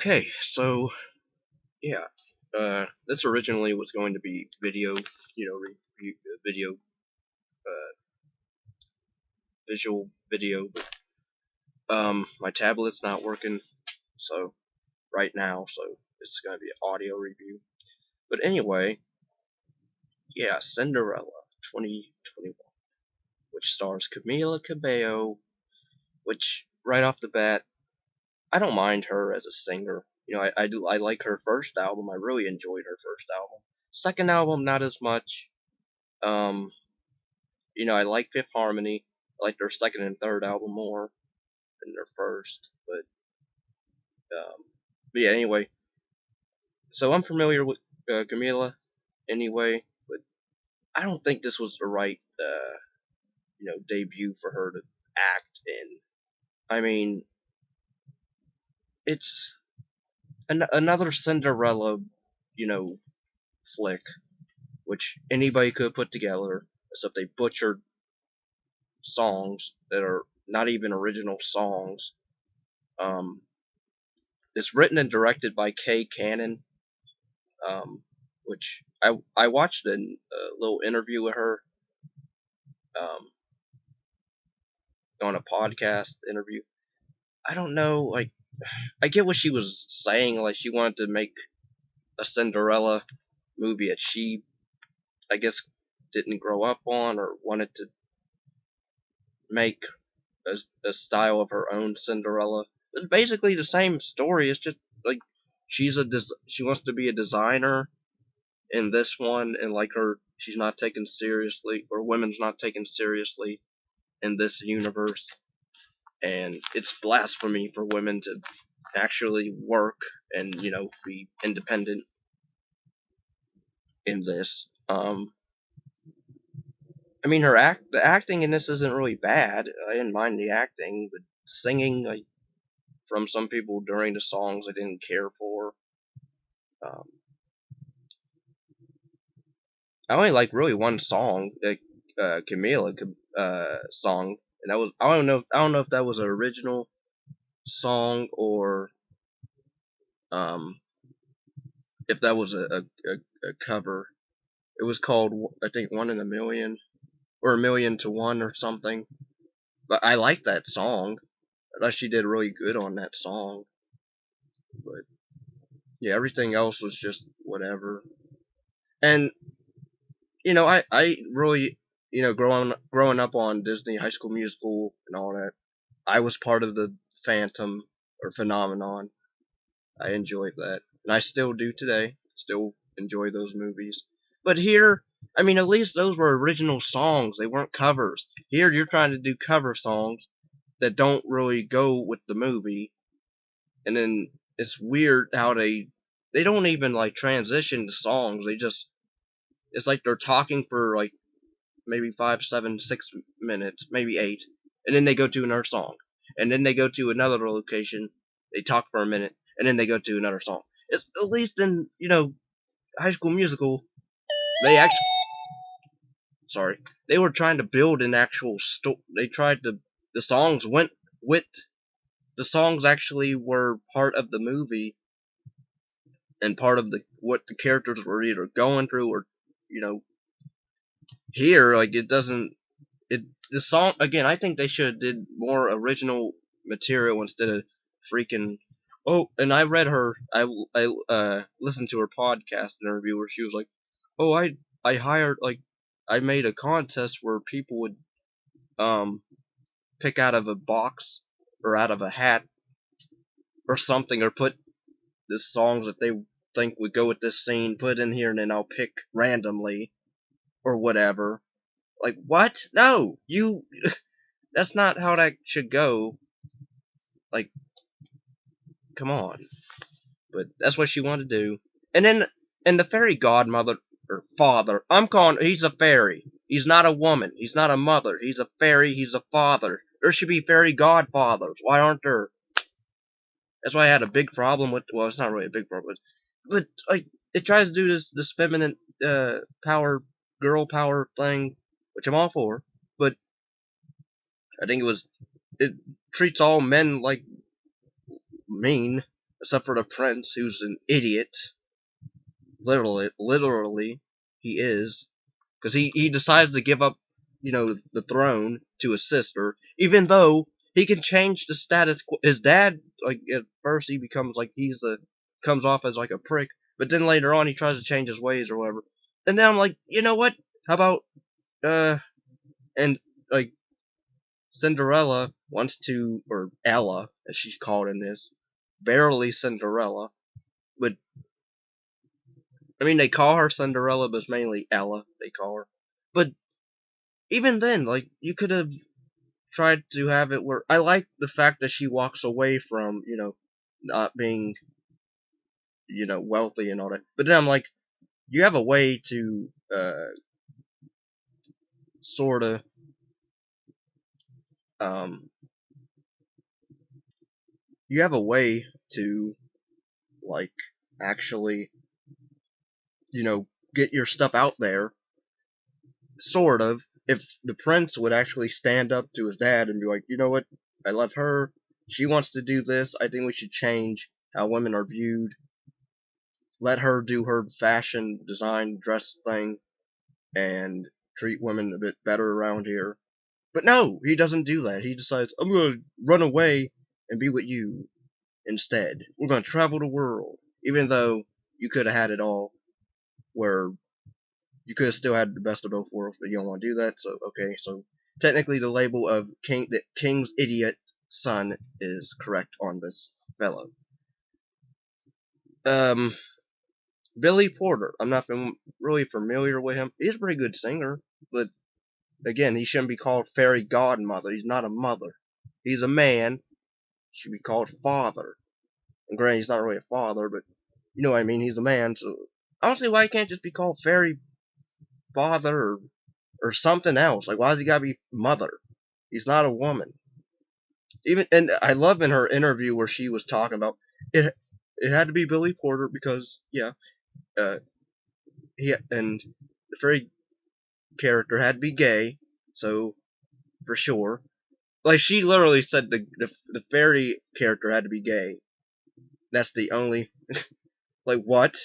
Okay, so yeah, this originally was going to be video, video, uh, visual video, but my tablet's not working, so right now, so it's gonna be an audio review. But anyway, yeah, Cinderella 2021, which stars Camila Cabello, which right off the bat, I don't mind her as a singer. I like her first album. I really enjoyed her first album. Second album, not as much. Um, I like Fifth Harmony. I like their second and third album more than their first. But yeah, anyway. So I'm familiar with Camila anyway, but I don't think this was the right, debut for her to act in. I mean, it's another Cinderella, you know, flick, which anybody could put together, except they butchered songs that are not even original songs. Um, it's written and directed by Kay Cannon, which I watched a little interview with her um, on a podcast interview. I don't know, like I get what she was saying, like she wanted to make a Cinderella movie that she, I guess, didn't grow up on or wanted to make a style of her own Cinderella. It's basically the same story. It's just like she wants to be a designer in this one, and like she's not taken seriously, or women's not taken seriously in this universe, and it's blasphemy for women to actually work and be independent in this. I mean, the acting in this isn't really bad. I didn't mind the acting, but singing, like from some people during the songs, I didn't care for. Um, I only like really one song, that Camila song, and that was I don't know if that was an original song or um if that was a cover. It was called, I think, One in a Million or A Million to One or something. But I like that song. I thought she did really good on that song. But yeah, everything else was just whatever. And I really, growing up on Disney High School Musical and all that, I was part of the Phantom or phenomenon. I enjoyed that, and I still do today. Still enjoy those movies. But here, I mean, at least those were original songs. They weren't covers. Here, you're trying to do cover songs that don't really go with the movie, and then it's weird how they don't even like transition to songs. It's like they're talking for like maybe 5, 7, 6 minutes, maybe 8, and then they go to another song, and then they go to another location. They talk for a minute, and then they go to another song. It's, at least in High School Musical, they actually they were trying to build an actual story. They tried to the songs went with the songs actually were part of the movie and part of the what the characters were either going through or you know here like it doesn't it the song again. I think they should have did more original material instead of freaking. Oh, and I read her. I listened to her podcast interview where she was like, "Oh, I hired I made a contest where people would um pick out of a box or out of a hat or something, or put the songs that they think would go with this scene, put in here, and then I'll pick randomly or whatever." Like, what? No, you. That's not how that should go. Like, come on. But that's what she wanted to do. And then, and the fairy godmother or father, he's a fairy. He's not a woman. He's not a mother. He's a fairy. He's a father. There should be fairy godfathers. Why aren't there? That's why I had a big problem with. Well, it's not really a big problem, but like it tries to do this feminine power, girl power thing, which I'm all for. But I think it treats all men like mean. except for the prince, who's an idiot. Literally, he is, because he decides to give up, the throne to his sister, even though he can change the status quo. His dad, like at first, he becomes like comes off as like a prick, but then later on he tries to change his ways or whatever. And then I'm like, you know what? How about and like Cinderella wants to, or Ella, as she's called in this, barely Cinderella, but I mean they call her Cinderella, but it's mainly Ella they call her. But even then, like you could have tried to have it where I like the fact that she walks away from, not being, wealthy and all that. But then I'm like, you have a way to sort of um you have a way to like actually, you know, get your stuff out there, sort of. If the prince would actually stand up to his dad and be like, you know what, I love her, she wants to do this, I think we should change how women are viewed, let her do her fashion design dress thing, and treat women a bit better around here. But no, he doesn't do that. He decides, I'm going to run away and be with you instead. We're going to travel the world. Even though you could have had it all, where you could have still had the best of both worlds, but you don't want to do that, so okay. So technically the label of the King's idiot son is correct on this fellow. Um, Billy Porter. I'm not really familiar with him. He's a pretty good singer, but again, he shouldn't be called fairy godmother. He's not a mother. He's a man. He should be called father. And granted, he's not really a father, but you know what I mean. He's a man, so I don't see why he can't just be called fairy father or something else. Like, why does he gotta be mother? He's not a woman. Even, and I love in her interview where she was talking about it. It had to be Billy Porter because yeah, uh, he and the fairy character had to be gay, so for sure. Like she literally said the fairy character had to be gay. That's the only like what?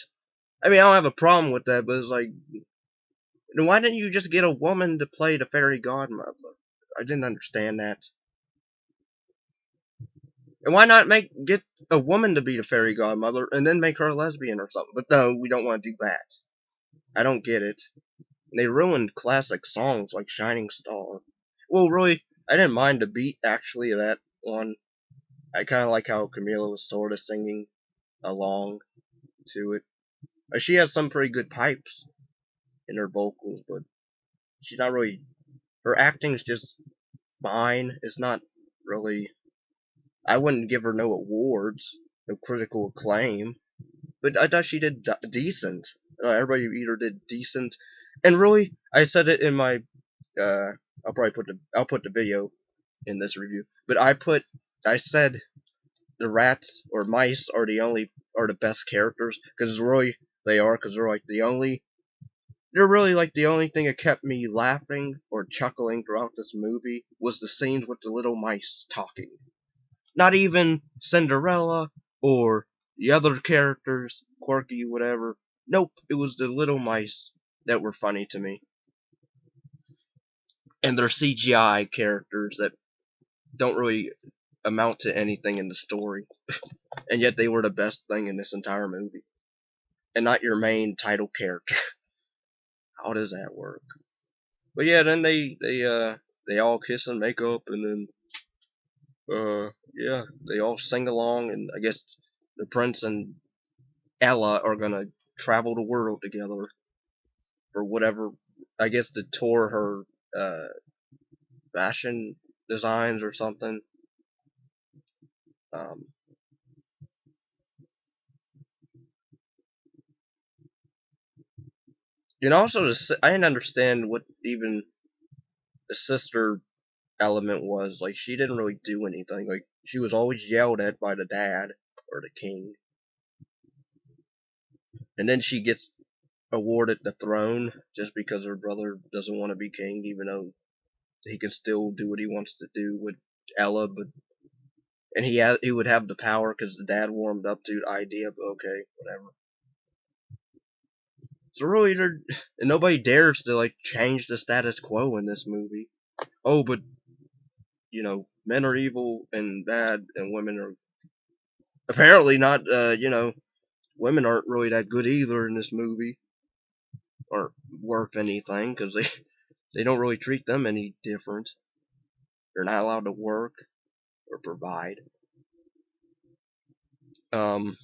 I mean I don't have a problem with that, but it's like then why didn't you just get a woman to play the fairy godmother? I didn't understand that. And why not get a woman to be the fairy godmother and then make her a lesbian or something? But no, we don't want to do that. I don't get it. And they ruined classic songs like Shining Star. Well, really, I didn't mind the beat actually of that one. I kind of like how Camila was sort of singing along to it. She has some pretty good pipes in her vocals, but she's not really. Her acting's just fine. It's not really. I wouldn't give her no awards, no critical acclaim, but I thought she did decent. Everybody either did decent, and really, I said it in my. I'll probably put the video in this review, but I said the rats or mice are the best characters because really they are because they're really like the only thing that kept me laughing or chuckling throughout this movie was the scenes with the little mice talking. Not even Cinderella or the other characters, quirky, whatever. Nope, it was the little mice that were funny to me. And they're CGI characters that don't really amount to anything in the story. And yet they were the best thing in this entire movie. And not your main title character. How does that work? But yeah, then they all kiss and make up, and then yeah, they all sing along, and I guess the prince and Ella are gonna travel the world together for whatever. I guess to tour her fashion designs or something. Um, and also, I didn't understand what even the sister element was. Like, she didn't really do anything. Like, she was always yelled at by the dad or the king. And then she gets awarded the throne just because her brother doesn't want to be king, even though he can still do what he wants to do with Ella. But and he would have the power because the dad warmed up to the idea. But okay, whatever. So really, and nobody dares to like change the status quo in this movie. Oh, but men are evil and bad, and women are apparently not. Women aren't really that good either in this movie, or worth anything because they don't really treat them any different. They're not allowed to work or provide. Um,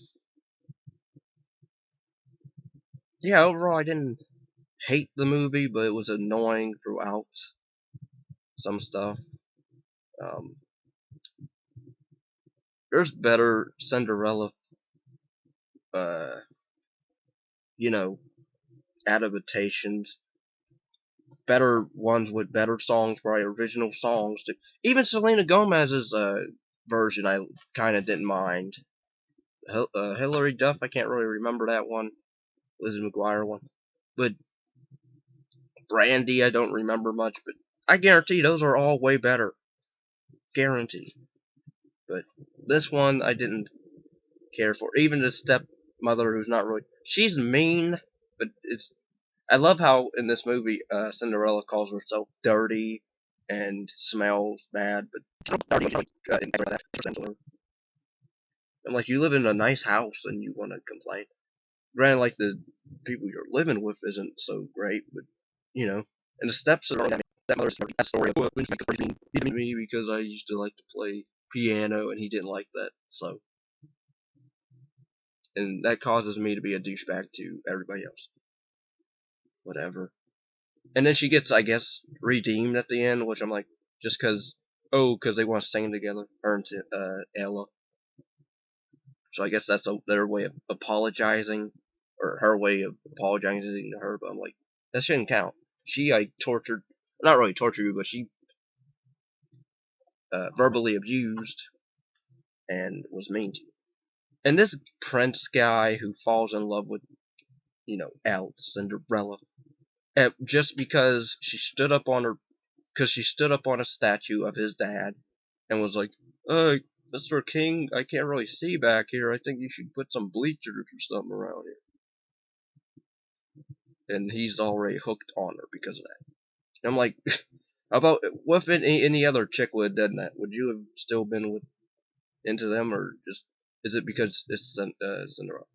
yeah, overall, I didn't hate the movie, but it was annoying throughout some stuff. Um, there's better Cinderella, uh, you know, adaptations, better ones with better songs, probably original songs. Even Selena Gomez's version, I kind of didn't mind. Hilary Duff, I can't really remember that one. Lizzie McGuire one, but Brandy, I don't remember much. But I guarantee those are all way better, guarantee. But this one, I didn't care for. Even the stepmother, who's not really, she's mean, but it's. I love how in this movie, Cinderella calls herself dirty and smells bad, but dirty, I'm like, you live in a nice house and you want to complain. Granted, like the people you're living with isn't so great, but and the steps are that mother's story of when she beat me because I used to like to play piano and he didn't like that, so and that causes me to be a douchebag to everybody else. Whatever. And then she gets, I guess, redeemed at the end, which I'm like, just because they want to sing together, her and Ella. So I guess that's their way of apologizing, or her way of apologizing to her. But I'm like, that shouldn't count. She tortured, not really tortured you, but she verbally abused and was mean to you. And this prince guy who falls in love with, Cinderella, just because she stood up on a statue of his dad and was like, Mr. King, I can't really see back here. I think you should put some bleachers or something around here. And he's already hooked on her because of that. And I'm like, how about, what if any other chick would have done that? Would you have still been into them, or just, is it because it's Cinderella?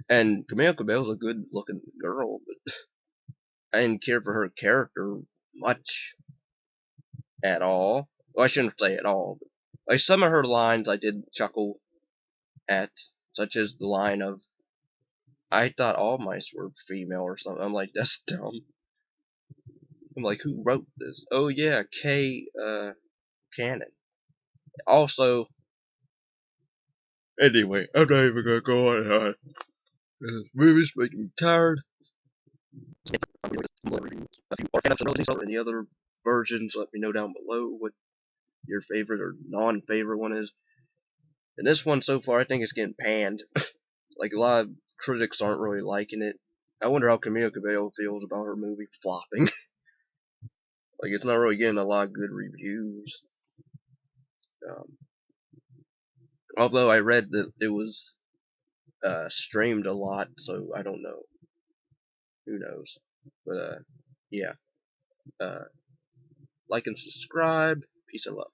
And Camila Cabello's a good looking girl, but I didn't care for her character much at all. Well, I shouldn't say at all, but like some of her lines I did chuckle at, such as the line of, I thought all mice were female or something. I'm like, that's dumb. I'm like, who wrote this? Oh yeah, Kay Cannon. Also, anyway, I'm not even gonna go on. This movie's making me tired. If you are fan of some or any other versions, let me know down below what your favorite or non-favorite one is. And this one so far, I think it's getting panned. Like a lot of critics aren't really liking it. I wonder how Camila Cabello feels about her movie flopping. Like it's not really getting a lot of good reviews. Although I read that it was streamed a lot, so I don't know. Who knows? But yeah. Like and subscribe. Peace and love.